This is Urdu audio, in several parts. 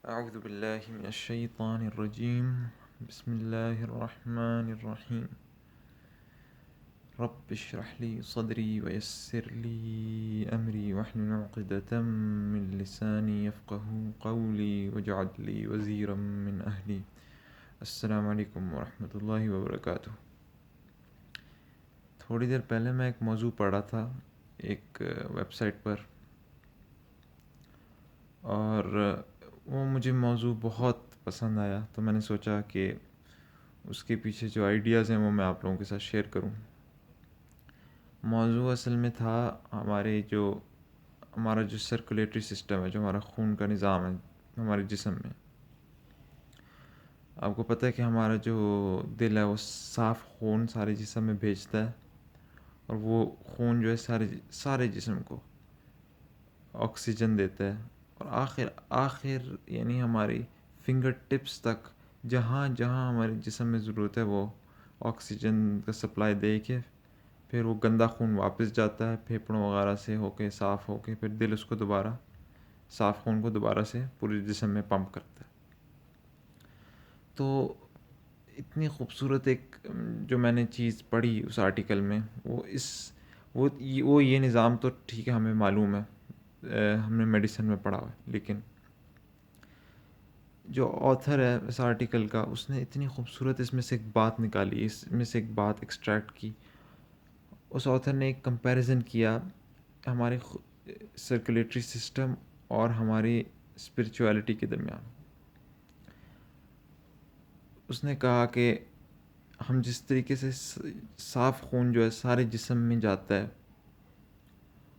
اعوذ باللہ من الشیطان الرجیم بسم اللہ الرحمن الرحیم رب اشرح لی صدری ویسر لی امری واحلل عقدۃ من لسانی یفقهوا قولی واجعل لی وزیرا من اہلی. السلام علیکم ورحمۃ اللہ وبرکاتہ. تھوڑی دیر پہلے میں ایک موضوع پڑھا تھا ایک ویب سائٹ پر، اور وہ مجھے موضوع بہت پسند آیا، تو میں نے سوچا کہ اس کے پیچھے جو آئیڈیاز ہیں وہ میں آپ لوگوں کے ساتھ شیئر کروں. موضوع اصل میں تھا ہمارا جو سرکولیٹری سسٹم ہے، جو ہمارا خون کا نظام ہے ہمارے جسم میں. آپ کو پتہ ہے کہ ہمارا جو دل ہے وہ صاف خون سارے جسم میں بھیجتا ہے، اور وہ خون جو ہے سارے جسم کو آکسیجن دیتا ہے، اور آخر یعنی ہماری فنگر ٹپس تک جہاں جہاں ہمارے جسم میں ضرورت ہے وہ آکسیجن کا سپلائی دے کے پھر وہ گندا خون واپس جاتا ہے پھیپھڑوں وغیرہ سے ہو کے صاف ہو کے، پھر دل اس کو دوبارہ صاف خون کو دوبارہ سے پورے جسم میں پمپ کرتا ہے. تو اتنی خوبصورت ایک جو میں نے چیز پڑھی اس آرٹیکل میں، وہ یہ نظام تو ٹھیک ہے ہمیں معلوم ہے، ہم نے میڈیسن میں پڑھا ہوا ہے، لیکن جو آتھر ہے اس آرٹیکل کا اس نے اتنی خوبصورت اس میں سے ایک بات نکالی، اس میں سے ایک بات ایکسٹریکٹ کی. اس آتھر نے ایک کمپیریزن کیا ہمارے سرکولیٹری سسٹم اور ہماری اسپرچویلٹی کے درمیان. اس نے کہا کہ ہم جس طریقے سے صاف خون جو ہے سارے جسم میں جاتا ہے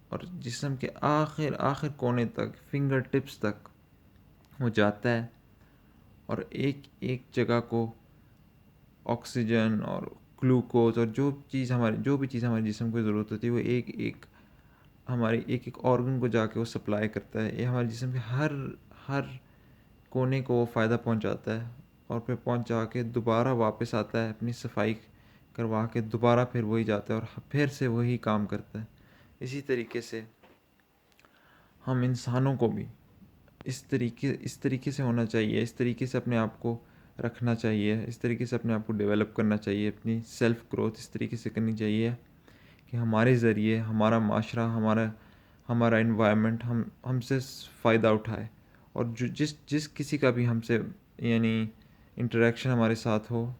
اور جسم کے آخر کونے تک فنگر ٹپس تک وہ جاتا ہے، اور ایک ایک جگہ کو آکسیجن اور گلوکوز اور جو بھی چیز ہمارے جسم کو ضرورت ہوتی ہے وہ ایک ہمارے ایک آرگن کو جا کے وہ سپلائی کرتا ہے. یہ ہمارے جسم کے ہر کونے کو وہ فائدہ پہنچاتا ہے، اور پھر پہنچا کے دوبارہ واپس آتا ہے اپنی صفائی کروا کے دوبارہ پھر وہی جاتا ہے اور پھر سے وہی کام کرتا ہے. اسی طریقے سے ہم انسانوں کو بھی اس طریقے سے ہونا چاہیے، اس طریقے سے اپنے آپ کو رکھنا چاہیے، اس طریقے سے اپنے آپ کو ڈیولپ کرنا چاہیے، اپنی سیلف گروتھ اس طریقے سے کرنی چاہیے کہ ہمارے ذریعے ہمارا معاشرہ، ہمارا انوائرمنٹ ہم سے فائدہ اٹھائے، اور جس کسی کا بھی ہم سے یعنی انٹریکشن ہمارے ساتھ ہو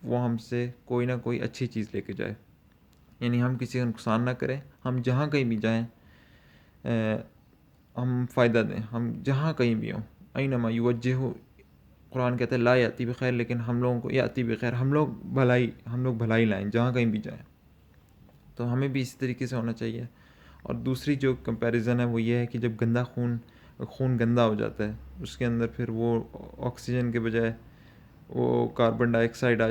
وہ ہم سے کوئی نہ کوئی اچھی چیز لے کے جائے. یعنی ہم کسی کا نقصان نہ کریں، ہم جہاں کہیں بھی جائیں ہم فائدہ دیں، ہم جہاں کہیں بھی ہوں. اینما یوجہ، قرآن کہتا ہے لا یاتی بخیر، لیکن ہم لوگوں کو یاتی بخیر، ہم لوگ بھلائی لائیں جہاں کہیں بھی جائیں. تو ہمیں بھی اسی طریقے سے ہونا چاہیے. اور دوسری جو کمپیریزن ہے وہ یہ ہے کہ جب خون گندا ہو جاتا ہے اس کے اندر پھر وہ آکسیجن کے بجائے وہ کاربن ڈائی آکسائڈ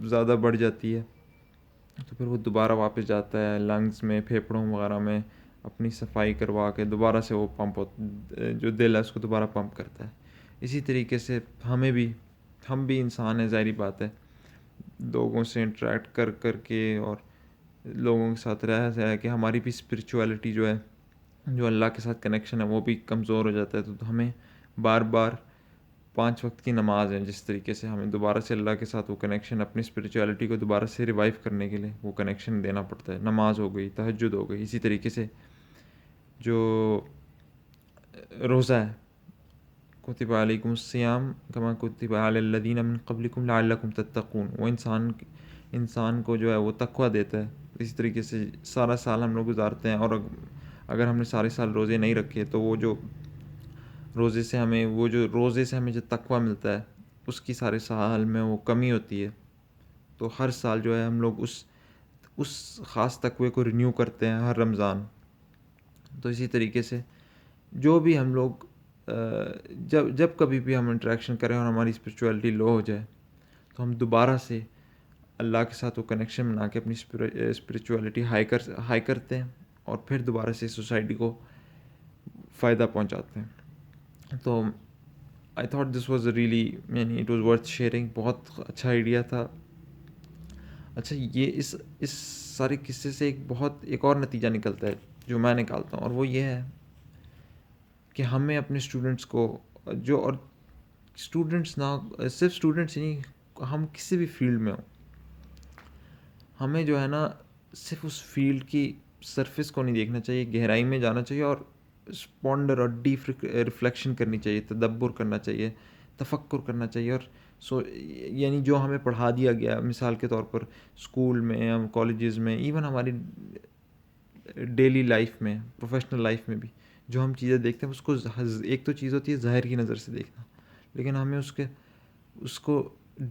زیادہ بڑھ جاتی ہے، تو پھر وہ دوبارہ واپس جاتا ہے لنگز میں، پھیپھڑوں وغیرہ میں، اپنی صفائی کروا کے دوبارہ سے وہ جو دل ہے اس کو دوبارہ پمپ کرتا ہے. اسی طریقے سے ہم بھی انسان ہیں، ظاہری بات ہے، لوگوں سے انٹریکٹ کر کے اور لوگوں کے ساتھ رہ کے ہماری بھی اسپرچویلٹی جو ہے، جو اللہ کے ساتھ کنیکشن ہے وہ بھی کمزور ہو جاتا ہے. تو ہمیں بار بار 5 وقت کی نماز ہے، جس طریقے سے ہمیں دوبارہ سے اللہ کے ساتھ وہ کنیکشن، اپنی اسپرچویلٹی کو دوبارہ سے ریوائیو کرنے کے لیے وہ کنیکشن دینا پڑتا ہے. نماز ہو گئی، تہجد ہو گئی. اسی طریقے سے جو روزہ ہے، کتب علیکم الصیام کما کتب علی الذین من قبلکم لعلکم تتقون، وہ انسان کو جو ہے وہ تقویٰ دیتا ہے. اسی طریقے سے سارا سال ہم لوگ گزارتے ہیں، اور اگر ہم نے سارے سال روزے نہیں رکھے تو وہ جو روزے سے ہمیں جو تقویٰ ملتا ہے اس کی سارے سال میں وہ کمی ہوتی ہے. تو ہر سال جو ہے ہم لوگ اس خاص تقوی کو رینیو کرتے ہیں ہر رمضان. تو اسی طریقے سے جو بھی ہم لوگ جب کبھی بھی ہم انٹریکشن کریں اور ہماری اسپرچویلٹی لو ہو جائے تو ہم دوبارہ سے اللہ کے ساتھ وہ کنیکشن بنا کے اپنی اسپرچویلٹی ہائی کرتے ہیں، اور پھر دوبارہ سے سوسائٹی کو فائدہ پہنچاتے ہیں. تو I thought this was really یعنی اٹ واز ورتھ شیئرنگ. بہت اچھا آئیڈیا تھا. اچھا، یہ اس سارے قصے سے ایک اور نتیجہ نکلتا ہے جو میں نکالتا ہوں، اور وہ یہ ہے کہ ہمیں اپنے اسٹوڈنٹس کو جو اور اسٹوڈنٹس نہ صرف اسٹوڈنٹس ہی نہیں، ہم کسی بھی فیلڈ میں ہوں، ہمیں جو ہے نا صرف اس فیلڈ کی سرفیس کو نہیں دیکھنا چاہیے، گہرائی میں جانا چاہیے اور پونڈر اور ڈیپ ریفلیکشن کرنی چاہیے، تدبر کرنا چاہیے، تفکر کرنا چاہیے، اور یعنی جو ہمیں پڑھا دیا گیا، مثال کے طور پر اسکول میں، ہم کالجز میں، ایون ہماری ڈیلی لائف میں، پروفیشنل لائف میں بھی جو ہم چیزیں دیکھتے ہیں، اس کو ایک تو چیز ہوتی ہے ظاہر کی نظر سے دیکھنا، لیکن ہمیں اس کو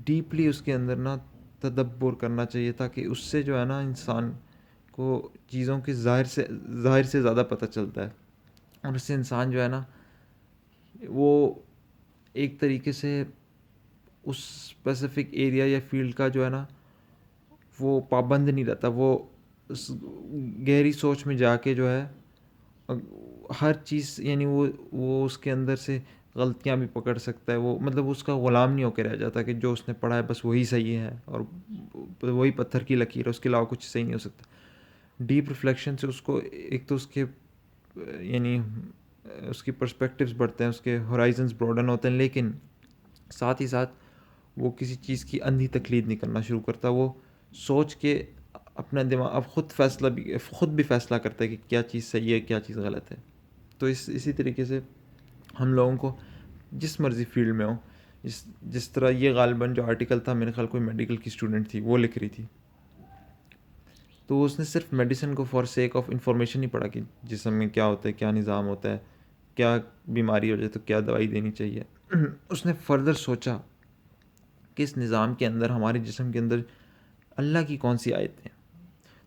ڈیپلی اس کے اندر نا تدبر کرنا چاہیے، تاکہ اس سے جو ہے نا انسان کو چیزوں کی ظاہر سے زیادہ پتہ چلتا ہے، اور اس سے انسان جو ہے نا وہ ایک طریقے سے اس اسپیسیفک ایریا یا فیلڈ کا جو ہے نا وہ پابند نہیں رہتا، وہ اس گہری سوچ میں جا کے جو ہے ہر چیز، یعنی وہ اس کے اندر سے غلطیاں بھی پکڑ سکتا ہے، وہ مطلب اس کا غلام نہیں ہو کے رہ جاتا کہ جو اس نے پڑھا ہے بس وہی صحیح ہے اور وہی پتھر کی لکیر ہے، اس کے علاوہ کچھ صحیح نہیں ہو سکتا۔ ڈیپ ریفلیکشن سے اس کو ایک تو اس کے یعنی اس کی پرسپیکٹیوز بڑھتے ہیں، اس کے ہورائزنز براڈن ہوتے ہیں، لیکن ساتھ ہی ساتھ وہ کسی چیز کی اندھی تقلید نہیں کرنا شروع کرتا، وہ سوچ کے اپنا دماغ اب خود بھی فیصلہ کرتا ہے کہ کیا چیز صحیح ہے، کیا چیز غلط ہے۔ تو اسی طریقے سے ہم لوگوں کو جس مرضی فیلڈ میں ہو، جس طرح یہ غالباً جو آرٹیکل تھا، میرے خیال کوئی میڈیکل کی اسٹوڈنٹ تھی وہ لکھ رہی تھی، تو اس نے صرف میڈیسن کو فار سیک آف انفارمیشن نہیں پڑھا کہ جسم میں کیا ہوتا ہے، کیا نظام ہوتا ہے، کیا بیماری ہو جائے تو کیا دوائی دینی چاہیے۔ اس نے فردر سوچا کہ اس نظام کے اندر، ہمارے جسم کے اندر اللہ کی کون سی آیتیں ہیں۔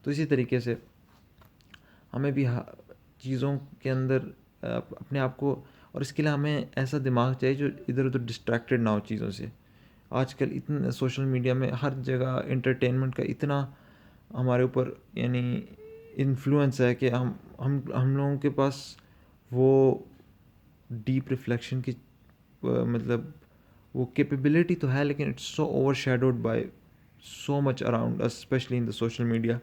تو اسی طریقے سے ہمیں بھی چیزوں کے اندر اپنے آپ کو، اور اس کے لیے ہمیں ایسا دماغ چاہیے جو ادھر ادھر ڈسٹریکٹڈ نہ ہو چیزوں سے۔ آج کل اتنا سوشل میڈیا میں ہر جگہ انٹرٹینمنٹ کا اتنا ہمارے اوپر یعنی انفلوئنس ہے کہ ہم لوگوں کے پاس وہ ڈیپ ریفلیکشن کی مطلب وہ کیپیبلٹی تو ہے، لیکن it's so overshadowed by so much around us, especially in the social media.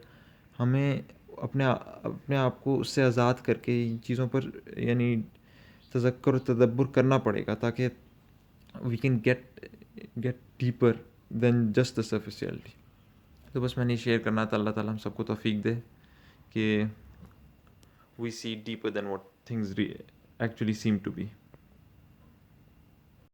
ہمیں اپنے آپ کو اس سے آزاد کر کے ان چیزوں پر یعنی تذکر و تدبر کرنا پڑے گا، تاکہ we can get deeper than just the superficiality. تو بس میں نے شیئر کرنا تھا، اللہ تعالیٰ ہم سب کو توفیق دے کہ we see deeper than what things actually seem to be.